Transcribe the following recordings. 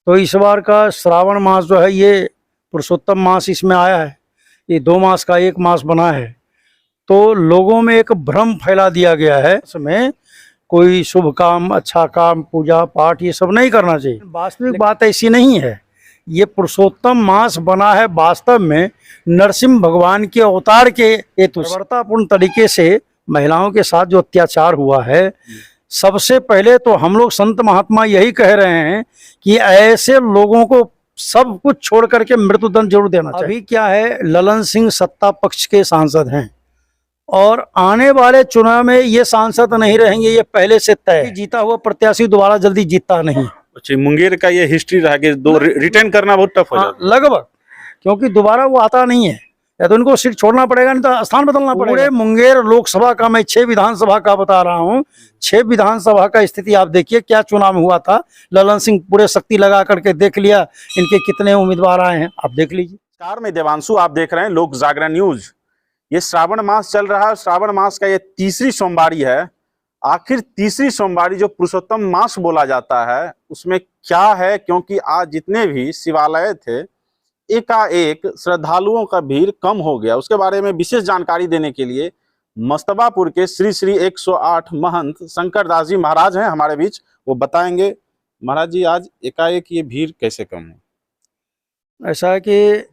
तो इस बार का श्रावण मास जो है ये पुरुषोत्तम मास इसमें आया है। ये 2 मास का 1 मास बना है। तो लोगों में एक भ्रम फैला दिया गया है, इसमें कोई शुभ काम, अच्छा काम, पूजा पाठ ये सब नहीं करना चाहिए। वास्तविक बात ऐसी नहीं है। ये पुरुषोत्तम मास बना है वास्तव में नरसिंह भगवान के अवतार के हेतु। बर्बरतापूर्ण तरीके से महिलाओं के साथ जो अत्याचार हुआ है, सबसे पहले तो हम लोग संत महात्मा यही कह रहे हैं कि ऐसे लोगों को सब कुछ छोड़ करके मृत्युदंड जरूर देना चाहिए। अभी क्या है, ललन सिंह सत्ता पक्ष के सांसद हैं और आने वाले चुनाव में ये सांसद नहीं रहेंगे, ये पहले से तय। जीता हुआ प्रत्याशी दोबारा जल्दी जीतता नहीं। अच्छा, मुंगेर का ये हिस्ट्री रहा कि दो रिटर्न करना बहुत टफ हो जाता है। लगभग, क्योंकि दोबारा वो आता नहीं है, या तो उनको सीट छोड़ना पड़ेगा, नहीं तो स्थान बदलना पड़ेगा। पूरे मुंगेर लोकसभा का मैं 6 विधानसभा का बता रहा हूँ। 6 विधानसभा का स्थिति आप देखिए, क्या चुनाव हुआ था। ललन सिंह पूरे शक्ति लगा करके देख लिया इनके कितने उम्मीदवार आए हैं, आप देख लीजिए। नमस्कार, मैं देवांशु, आप देख रहे हैं लोक जागरण न्यूज। ये श्रावण मास चल रहा है। श्रावण मास का ये तीसरी सोमवारी है। आखिर तीसरी सोमवारी जो पुरुषोत्तम मास बोला जाता है, उसमें क्या है? क्योंकि आज जितने भी शिवालय थे, एकाएक श्रद्धालुओं का भीड़ कम हो गया। उसके बारे में विशेष जानकारी देने के लिए मस्तबापुर के श्री श्री 108 महंत शंकर दास जी महाराज हैं हमारे बीच। वो बताएंगे। महाराज जी, आज एकाएक ये भीड़ कैसे कम है? ऐसा है कि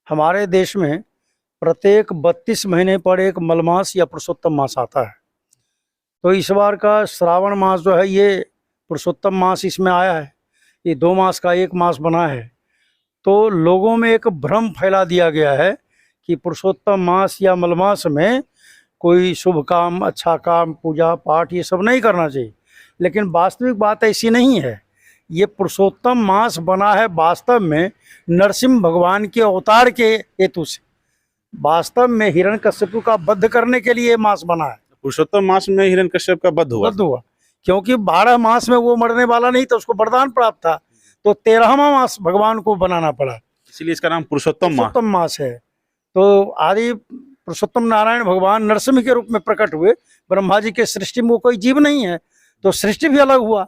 हमारे देश में प्रत्येक 32 महीने पर एक मलमास या पुरुषोत्तम मास आता है। तो इस बार का श्रावण मास जो है ये पुरुषोत्तम मास इसमें आया है। ये 2 मास का 1 मास बना है। तो लोगों में एक भ्रम फैला दिया गया है कि पुरुषोत्तम मास या मलमास में कोई शुभ काम, अच्छा काम, पूजा पाठ ये सब नहीं करना चाहिए। लेकिन वास्तविक बात ऐसी नहीं है। ये पुरुषोत्तम मास बना है वास्तव में नरसिंह भगवान के अवतार के हेतु से। वास्तव में हिरण्यकश्यप का वध करने के लिए मास बना है। पुरुषोत्तम मास में हिरण्यकश्यप का वध हुआ, क्योंकि 12 मास में वो मरने वाला नहीं था, उसको वरदान प्राप्त था। तो 13वां मास भगवान को बनाना पड़ा, इसलिए इसका नाम पुरुषोत्तम मास है। तो आदि पुरुषोत्तम नारायण भगवान नरसिंह के रूप में प्रकट हुए। ब्रह्मा जी के सृष्टि में वो कोई जीव नहीं है, तो सृष्टि भी अलग हुआ,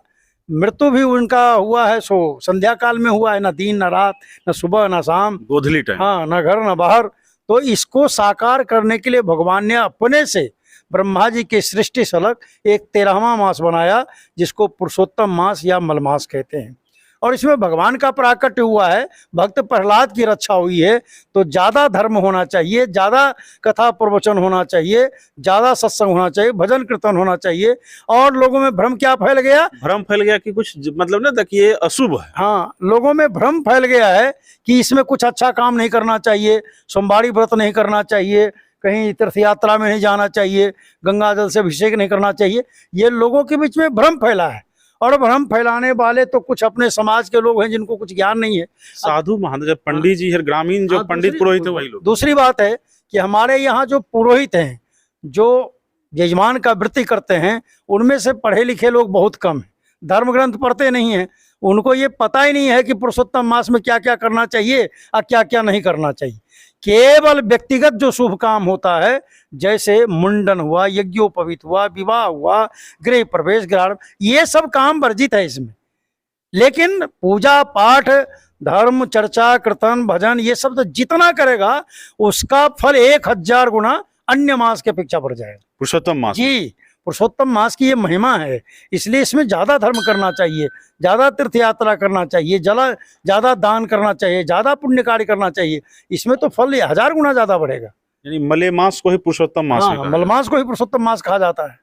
मृत्यु भी उनका हुआ है। सो संध्या काल में हुआ है, न दिन न रात, न सुबह न शाम, गोधली टाइम, हाँ, न घर न बाहर। तो इसको साकार करने के लिए भगवान ने अपने से ब्रह्मा जी के सृष्टि से अलग एक 13वां मास बनाया, जिसको पुरुषोत्तम मास या मलमास कहते हैं। और इसमें भगवान का प्राकट्य हुआ है, भक्त प्रहलाद की रक्षा हुई है। तो ज़्यादा धर्म होना चाहिए, ज़्यादा कथा प्रवचन होना चाहिए, ज़्यादा सत्संग होना चाहिए, भजन कीर्तन होना चाहिए। और लोगों में भ्रम क्या फैल गया? भ्रम फैल गया कि कुछ मतलब ना कि ये अशुभ है। हाँ, लोगों में भ्रम फैल गया है कि इसमें कुछ अच्छा काम नहीं करना चाहिए, सोमवारी व्रत नहीं करना चाहिए, कहीं तीर्थ यात्रा में नहीं जाना चाहिए, गंगा जल से अभिषेक नहीं करना चाहिए। ये लोगों के बीच में भ्रम फैला है। और भ्रम फैलाने वाले तो कुछ अपने समाज के लोग हैं जिनको कुछ ज्ञान नहीं है। साधु महंत, जब पंडित जी है, ग्रामीण जो पंडित पुरोहित है, वही लोग। दूसरी बात है कि हमारे यहाँ जो पुरोहित हैं, जो यजमान का वृत्ति करते हैं, उनमें से पढ़े लिखे लोग बहुत कम हैं, धर्म ग्रंथ पढ़ते नहीं हैं। उनको ये पता ही नहीं है कि पुरुषोत्तम मास में क्या क्या करना चाहिए और क्या क्या नहीं करना चाहिए। केवल व्यक्तिगत जो शुभ काम होता है, जैसे मुंडन हुआ, यज्ञोपवीत हुआ, विवाह हुआ, गृह प्रवेश, ग्रहण, ये सब काम वर्जित है इसमें। लेकिन पूजा पाठ, धर्म चर्चा, कीर्तन, भजन, ये सब तो जितना करेगा उसका फल 1000 गुना अन्य मास की अपेक्षा बढ़ जाएगा। पुरुषोत्तम मास जी, पुरुषोत्तम मास की ये महिमा है। इसलिए इसमें ज़्यादा धर्म करना चाहिए, ज़्यादा तीर्थ यात्रा करना चाहिए, ज़्यादा दान करना चाहिए, ज़्यादा पुण्य कार्य करना चाहिए। इसमें तो फल 1000 गुना ज़्यादा बढ़ेगा। यानी मलेमास को ही पुरुषोत्तम मास, हाँ, मलमास को ही पुरुषोत्तम मास कहा जाता है।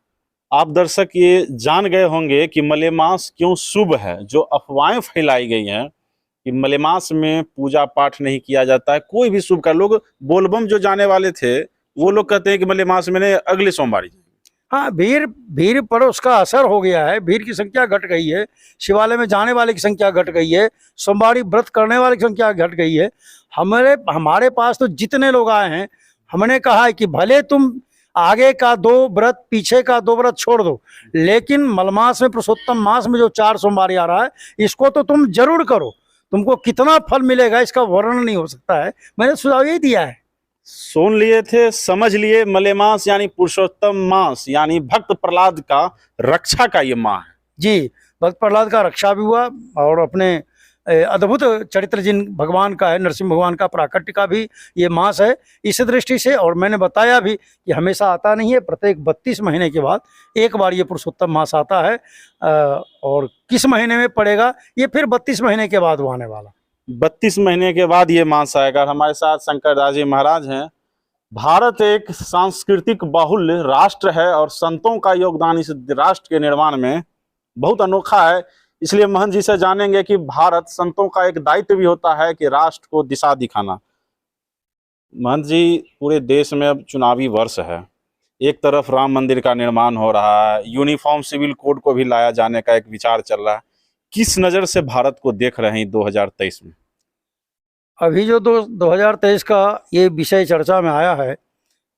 आप दर्शक ये जान गए होंगे कि मलेमास क्यों शुभ है। जो अफवाहें फैलाई गई हैं कि मलेमास में पूजा पाठ नहीं किया जाता है, कोई भी शुभ का, लोग बोलबम जो जाने वाले थे वो लोग कहते हैं कि मलेमास में नहीं, अगले सोमवार। हाँ, भीड़ पर उसका असर हो गया है। भीड़ की संख्या घट गई है, शिवालय में जाने वाले की संख्या घट गई है, सोमवारी व्रत करने वाले की संख्या घट गई है। हमारे पास तो जितने लोग आए हैं, हमने कहा है कि भले तुम आगे का 2 व्रत, पीछे का 2 व्रत छोड़ दो, लेकिन मलमास में, पुरुषोत्तम मास में जो 4 सोमवारी आ रहा है, इसको तो तुम जरूर करो। तुमको कितना फल मिलेगा इसका वर्णन नहीं हो सकता है। मैंने सुझाव यही दिया है। सुन लिए थे, समझ लिए। मलेमास यानी पुरुषोत्तम मास, यानी भक्त प्रहलाद का रक्षा का ये माह है। जी, भक्त प्रहलाद का रक्षा भी हुआ और अपने अद्भुत चरित्र जिन भगवान का है, नरसिंह भगवान का प्राकट्य का भी ये मास है इस दृष्टि से। और मैंने बताया भी कि हमेशा आता नहीं है, प्रत्येक 32 महीने के बाद एक बार ये पुरुषोत्तम मास आता है। और किस महीने में पड़ेगा ये फिर 32 महीने के बाद वो आने वाला। 32 महीने के बाद ये मास आएगा। हमारे साथ शंकर दास जी महाराज हैं। भारत एक सांस्कृतिक बहुल राष्ट्र है और संतों का योगदान इस राष्ट्र के निर्माण में बहुत अनोखा है। इसलिए महंत जी से जानेंगे कि भारत संतों का एक दायित्व भी होता है कि राष्ट्र को दिशा दिखाना। महंत जी, पूरे देश में अब चुनावी वर्ष है, एक तरफ राम मंदिर का निर्माण हो रहा है, यूनिफॉर्म सिविल कोड को भी लाया जाने का एक विचार चल रहा है। किस नज़र से भारत को देख रहे हैं 2023 में? अभी जो 2023 का ये विषय चर्चा में आया है,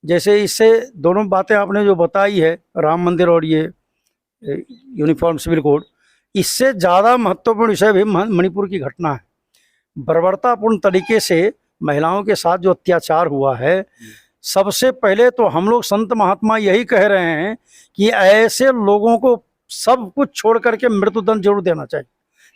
जैसे इससे दोनों बातें आपने जो बताई है, राम मंदिर और ये यूनिफॉर्म सिविल कोड, इससे ज़्यादा महत्वपूर्ण विषय भी मणिपुर की घटना है। बर्बरतापूर्ण तरीके से महिलाओं के साथ जो अत्याचार हुआ है, सबसे पहले तो हम लोग संत महात्मा यही कह रहे हैं कि ऐसे लोगों को सब कुछ छोड़ करके मृत्युदंड जरूर देना चाहिए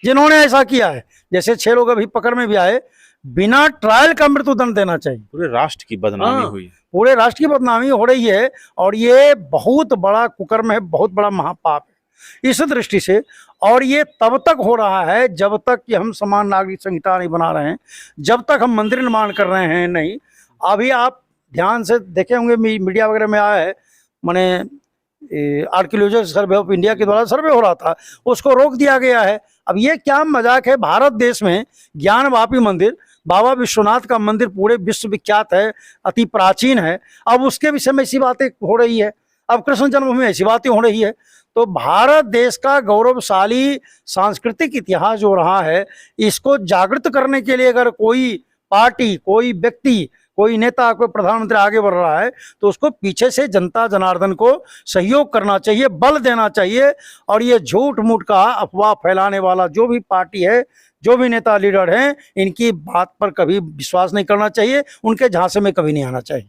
जिन्होंने ऐसा किया है। जैसे 6 लोग अभी पकड़ में भी आए, बिना ट्रायल का मृत्युदंड देना चाहिए। पूरे राष्ट्र की बदनामी हुई है, पूरे राष्ट्र की बदनामी हो रही है और ये बहुत बड़ा कुकर्म है, बहुत बड़ा महापाप है इस दृष्टि से। और ये तब तक हो रहा है जब तक कि हम समान नागरिक संहिता नहीं बना रहे हैं, जब तक हम मंदिर निर्माण कर रहे हैं नहीं। अभी आप ध्यान से देखे होंगे, मीडिया वगैरह में आया है, मैंने आर्कियोलॉजिकल सर्वे ऑफ इंडिया के द्वारा सर्वे हो रहा था, उसको रोक दिया गया है। अब ये क्या मजाक है? भारत देश में ज्ञानवापी मंदिर, बाबा विश्वनाथ का मंदिर पूरे विश्व विख्यात है, अति प्राचीन है, अब उसके विषय में ऐसी बातें हो रही है। अब कृष्ण जन्मभूमि ऐसी बातें हो रही है। तो भारत देश का गौरवशाली सांस्कृतिक इतिहास जो रहा है, इसको जागृत करने के लिए अगर कोई पार्टी, कोई व्यक्ति, कोई नेता, कोई प्रधानमंत्री आगे बढ़ रहा है तो उसको पीछे से जनता जनार्दन को सहयोग करना चाहिए, बल देना चाहिए। और ये झूठ मूठ का अफवाह फैलाने वाला जो भी पार्टी है, जो भी नेता लीडर हैं, इनकी बात पर कभी विश्वास नहीं करना चाहिए, उनके झांसे में कभी नहीं आना चाहिए।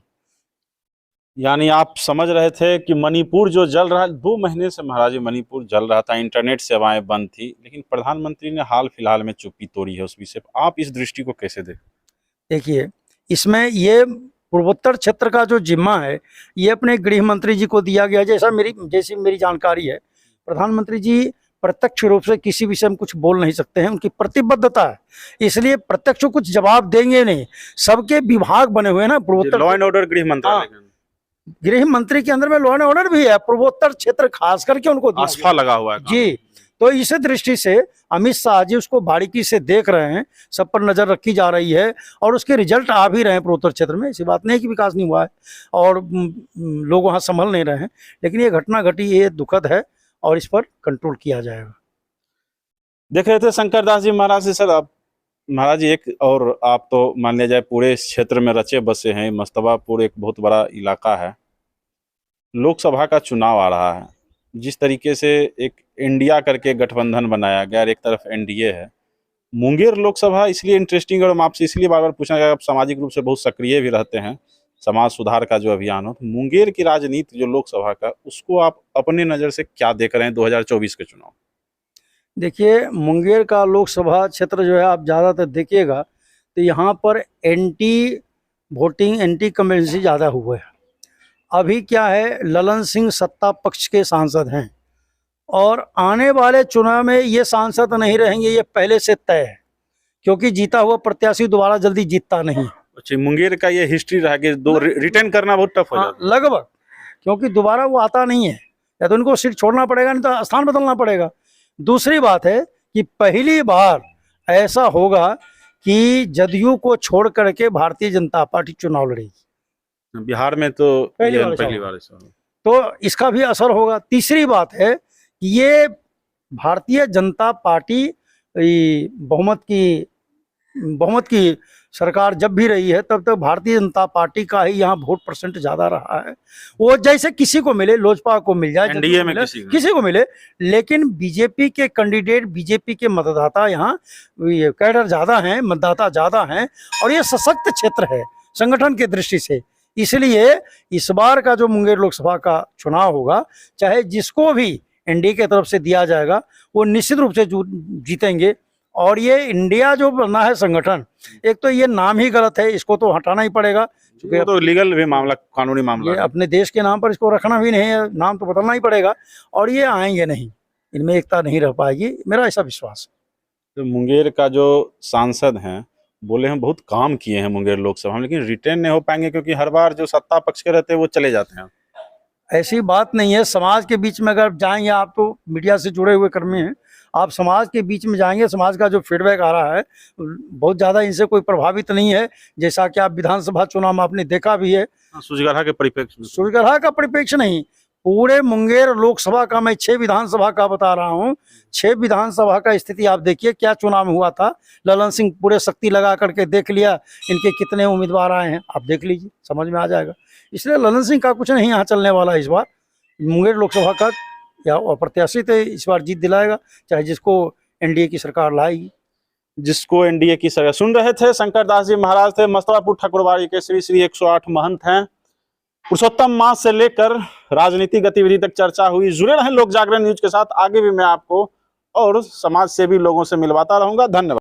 यानी आप समझ रहे थे कि मणिपुर जो जल रहा है, 2 महीने से महाराज मणिपुर जल रहा था, इंटरनेट सेवाएं बंद थी, लेकिन प्रधानमंत्री ने हाल फिलहाल में चुप्पी तोड़ी है उस विषय पर। आप इस दृष्टि को कैसे देखिए, इसमें ये पूर्वोत्तर क्षेत्र का जो जिम्मा है ये अपने गृह मंत्री जी को दिया गया। जैसी मेरी जानकारी है, प्रधानमंत्री जी प्रत्यक्ष रूप से किसी विषय में कुछ बोल नहीं सकते हैं, उनकी प्रतिबद्धता है, इसलिए प्रत्यक्ष कुछ जवाब देंगे नहीं। सबके विभाग बने हुए हैं ना, पूर्वोत्तर लॉ एंड ऑर्डर गृह मंत्रालय, गृह मंत्री के अंदर में लॉ एंड ऑर्डर भी है, पूर्वोत्तर क्षेत्र खास करके उनको आस्फा लगा हुआ है जी। तो इस दृष्टि से अमित शाह जी उसको बारीकी से देख रहे हैं, सब पर नजर रखी जा रही है और उसके रिजल्ट आ भी रहे हैं पूर्वोत्तर क्षेत्र में। ऐसी बात नहीं कि विकास नहीं हुआ है और लोग वहाँ संभल नहीं रहे हैं, लेकिन ये घटना घटी, ये दुखद है और इस पर कंट्रोल किया जाएगा। देख रहे थे शंकर दास जी महाराज से। सर, आप महाराज जी, एक और आप तो मान लिया जाए पूरे इस क्षेत्र में रचे बसे हैं, मस्तबापुर एक बहुत बड़ा इलाका है, लोकसभा का चुनाव आ रहा है, जिस तरीके से एक इंडिया करके गठबंधन बनाया गया, एक तरफ एनडीए है, मुंगेर लोकसभा इसलिए इंटरेस्टिंग, और हम आपसे इसलिए बार बार पूछना चाहेंगे, आप सामाजिक रूप से बहुत सक्रिय भी रहते हैं, समाज सुधार का जो अभियान हो, तो मुंगेर की राजनीति जो लोकसभा का, उसको आप अपने नज़र से क्या देख रहे हैं 2024 के चुनाव? देखिए, मुंगेर का लोकसभा क्षेत्र जो है, आप ज़्यादातर देखिएगा तो यहाँ पर एंटी वोटिंग, एंटी कमेंसी ज़्यादा हुए हैं। अभी क्या है, ललन सिंह सत्ता पक्ष के सांसद हैं और आने वाले चुनाव में ये सांसद नहीं रहेंगे, ये पहले से तय है, क्योंकि जीता हुआ प्रत्याशी दोबारा जल्दी जीतता नहीं। अच्छा, मुंगेर का ये हिस्ट्री रहा कि रिटर्न करना बहुत टफ हो जाता है। लगभग, क्योंकि दोबारा वो आता नहीं है, या तो उनको सीट छोड़ना पड़ेगा, नहीं तो स्थान बदलना पड़ेगा। दूसरी बात है कि पहली बार ऐसा होगा कि जदयू को छोड़ करके भारतीय जनता पार्टी चुनाव लड़ेगी। बिहार में तो पहली बार ऐसा, तो इसका भी असर होगा। तीसरी बात है कि ये भारतीय जनता पार्टी बहुमत की सरकार जब भी रही है, तब तक भारतीय जनता पार्टी का ही यहाँ वोट परसेंट ज्यादा रहा है। वो जैसे किसी को मिले, लोजपा को मिल जाए, एनडीए में किसी को मिले, लेकिन बीजेपी के कैंडिडेट, बीजेपी के मतदाता यहाँ कैडर ज्यादा हैं, मतदाता ज्यादा हैं और ये सशक्त क्षेत्र है संगठन की दृष्टि से। इसलिए इस बार का जो मुंगेर लोकसभा का चुनाव होगा, चाहे जिसको भी एनडीए की तरफ से दिया जाएगा, वो निश्चित रूप से जीतेंगे और ये इंडिया जो बना है संगठन, एक तो ये नाम ही गलत है, इसको तो हटाना ही पड़ेगा, वो तो लीगल भी मामला, कानूनी मामला ये है। अपने देश के नाम पर इसको रखना भी नहीं है, नाम तो बदलना ही पड़ेगा। और ये आएंगे नहीं, इनमें एकता नहीं रह पाएगी, मेरा ऐसा विश्वास है। तो मुंगेर का जो सांसद हैं बोले हम बहुत काम किए हैं मुंगेर लोकसभा में, लेकिन रिटेन नहीं हो पाएंगे क्योंकि हर बार जो सत्ता पक्ष के रहते हैं वो चले जाते हैं। ऐसी बात नहीं है, समाज के बीच में अगर जाएंगे, आप तो मीडिया से जुड़े हुए कर्मी हैं, आप समाज के बीच में जाएंगे, समाज का जो फीडबैक आ रहा है बहुत ज़्यादा इनसे कोई प्रभावित नहीं है। जैसा कि आप विधानसभा चुनाव में आपने देखा भी है, सूरजगढ़ा के परिप्रेक्ष्य में सूरजगढ़ा का परिप्रेक्ष्य नहीं, पूरे मुंगेर लोकसभा का, मैं 6 विधानसभा का बता रहा हूँ, 6 विधानसभा का स्थिति आप देखिए, क्या चुनाव में हुआ था। ललन सिंह पूरे शक्ति लगा करके देख लिया इनके कितने उम्मीदवार आए हैं, आप देख लीजिए, समझ में आ जाएगा। इसलिए ललन सिंह का कुछ नहीं यहाँ चलने वाला है इस बार। मुंगेर लोकसभा का या अप्रत्याशित है, इस बार जीत दिलाएगा, चाहे जिसको एनडीए की सरकार लाएगी। जिसको एनडीए की सरकार। सुन रहे थे शंकर दास जी महाराज थे, मस्तवापुर ठाकुरबाड़ी के श्री श्री 108 महंत हैं। पुरुषोत्तम मास से लेकर राजनीतिक गतिविधि तक चर्चा हुई। जुड़े रहें लोक जागरण न्यूज के साथ, आगे भी मैं आपको और समाज सेवी लोगों से मिलवाता रहूंगा। धन्यवाद।